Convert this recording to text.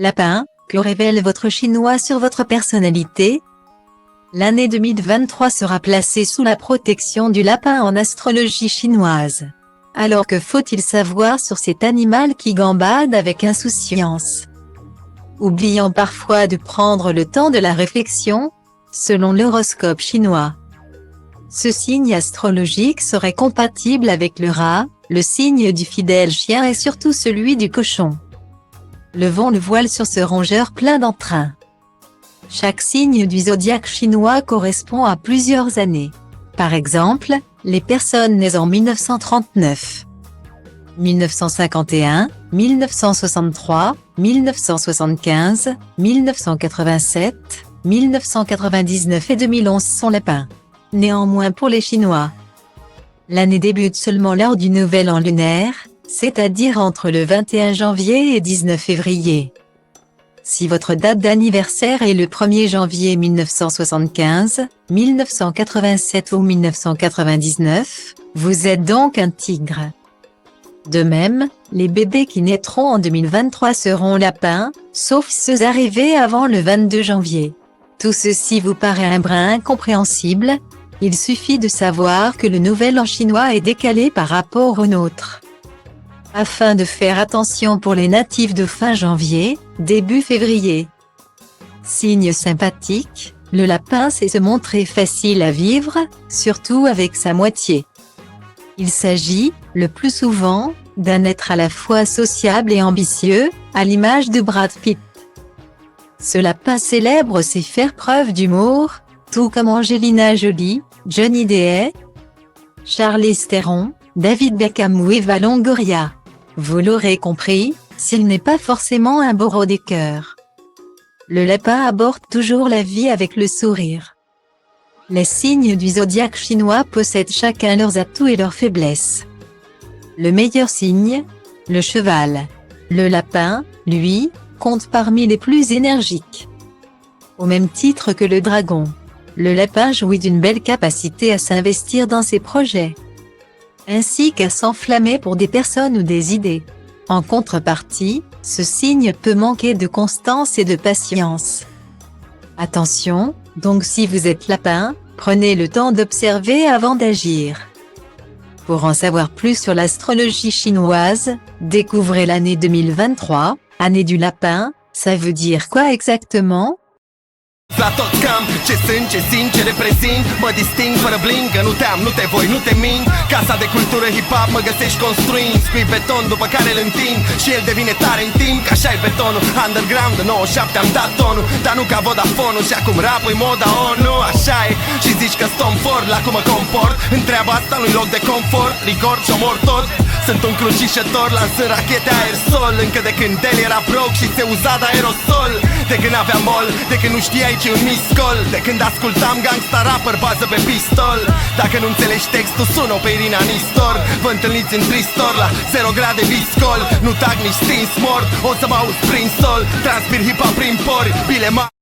Lapin, que révèle votre chinois sur votre personnalité? L'année 2023 sera placée sous la protection du lapin en astrologie chinoise. Alors que faut-il savoir sur cet animal qui gambade avec insouciance, oubliant parfois de prendre le temps de la réflexion, selon l'horoscope chinois? Ce signe astrologique serait compatible avec le rat, le signe du fidèle chien et surtout celui du cochon. Levons le voile sur ce rongeur plein d'entrain. Chaque signe du zodiaque chinois correspond à plusieurs années. Par exemple, les personnes nées en 1939, 1951, 1963, 1975, 1987, 1999 et 2011 sont lapins. Néanmoins pour les Chinois, l'année débute seulement lors du nouvel an lunaire, c'est-à-dire entre le 21 janvier et 19 février. Si votre date d'anniversaire est le 1er janvier 1975, 1987 ou 1999, vous êtes donc un tigre. De même, les bébés qui naîtront en 2023 seront lapins, sauf ceux arrivés avant le 22 janvier. Tout ceci vous paraît un brin incompréhensible? Il suffit de savoir que le nouvel an chinois est décalé par rapport au nôtre. Afin de faire attention pour les natifs de fin janvier, début février. Signe sympathique, le lapin sait se montrer facile à vivre, surtout avec sa moitié. Il s'agit, le plus souvent, d'un être à la fois sociable et ambitieux, à l'image de Brad Pitt. Ce lapin célèbre sait faire preuve d'humour, tout comme Angelina Jolie, Johnny Depp, Charlize Theron, David Beckham ou Eva Longoria. Vous l'aurez compris, s'il n'est pas forcément un bourreau des cœurs. Le lapin aborde toujours la vie avec le sourire. Les signes du zodiaque chinois possèdent chacun leurs atouts et leurs faiblesses. Le meilleur signe, le cheval. Le lapin, lui, compte parmi les plus énergiques. Au même titre que le dragon, le lapin jouit d'une belle capacité à s'investir dans ses projets, ainsi qu'à s'enflammer pour des personnes ou des idées. En contrepartie, ce signe peut manquer de constance et de patience. Attention, donc si vous êtes lapin, prenez le temps d'observer avant d'agir. Pour en savoir plus sur l'astrologie chinoise, découvrez l'année 2023, année du lapin. Ça veut dire quoi exactement? La tot cam, ce sunt, ce simt, ce reprezint. Mă disting fără bling, că nu te-am, nu te voi, nu te mint. Casa de cultură hip-hop mă găsești construind. Scui beton după care îl întind și el devine tare în timp. Că așa-i betonul, underground, de 97 am dat tonul. Dar nu ca Vodafone-ul și acum rap-ul moda ONU. Așa e, și zici că stom fort la cum mă comport. Întreaba asta nu-i loc de confort, rigor și omor tot. Sunt un crucișător, lansând rachete aerosol. Încă de când el era broke și se uza de aerosol. De când aveam mol, de când nu știai ce un miscol. De când ascultam gangsta rapper bază pe pistol. Dacă nu înțelegi textul, sună pe Irina Nistor. Vă întâlniți în tristor la 0 grade viscol. Nu tag nici stins mort, o să mă auzi prin sol. Transpir hip-hop prin pori, bile mari.